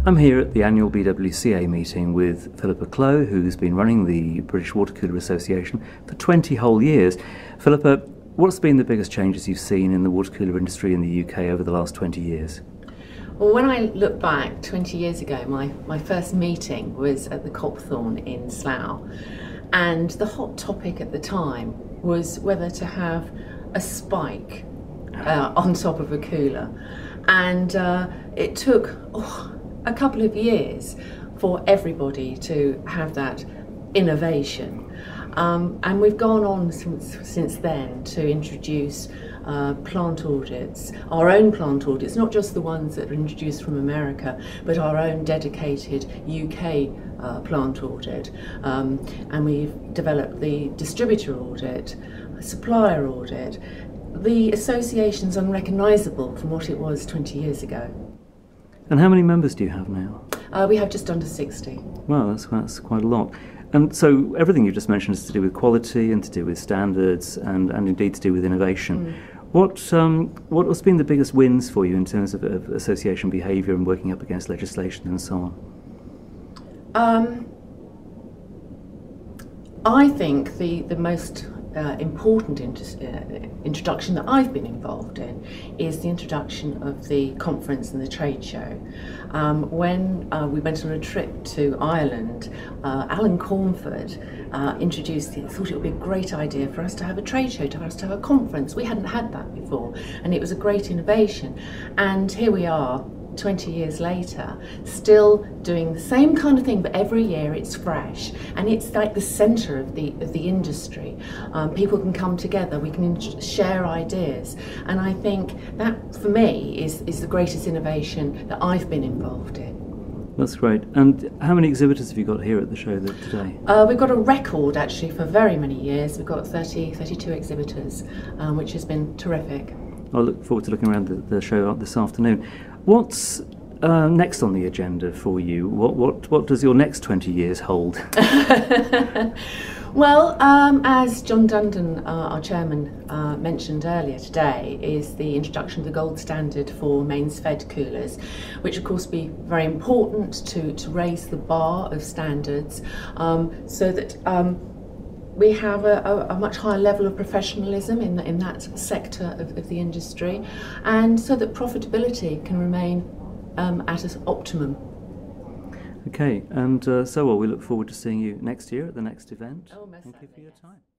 I'm here at the annual BWCA meeting with Phillipa Atkinson-Clow, who's been running the British Water Cooler Association for 20 whole years. Phillipa, what's been the biggest changes you've seen in the water cooler industry in the UK over the last 20 years? Well, when I look back 20 years ago, my first meeting was at the Copthorne in Slough, and the hot topic at the time was whether to have a spike on top of a cooler. And it took a couple of years for everybody to have that innovation. And we've gone on since then to introduce plant audits, our own plant audits, not just the ones that are introduced from America, but our own dedicated UK plant audit. And we've developed the distributor audit, supplier audit. The association's unrecognisable from what it was 20 years ago. And how many members do you have now? We have just under 60. Well, that's quite a lot. And so everything you just mentioned is to do with quality and to do with standards and indeed to do with innovation. What's been the biggest wins for you in terms of association behaviour and working up against legislation and so on? I think the most important introduction that I've been involved in is the introduction of the conference and the trade show. When we went on a trip to Ireland, Alan Cornford introduced it, thought it would be a great idea for us to have a trade show, for us to have a conference. We hadn't had that before, and it was a great innovation. And here we are, 20 years later, still doing the same kind of thing, but every year it's fresh, and it's like the centre of the industry. People can come together, we can share ideas, and I think that for me is the greatest innovation that I've been involved in. That's great. And how many exhibitors have you got here at the show today? We've got a record actually for very many years. We've got 32 exhibitors, which has been terrific. I look forward to looking around the show this afternoon. What's next on the agenda for you? What does your next 20 years hold? Well, as John Dundon, our chairman, mentioned earlier today, is the introduction of the gold standard for mains fed coolers, which of course be very important to raise the bar of standards, so that we have a much higher level of professionalism in that sector of the industry, and so that profitability can remain at its optimum. Okay, and so we look forward to seeing you next year at the next event. Oh, most Thank you for your certainly, time. yes.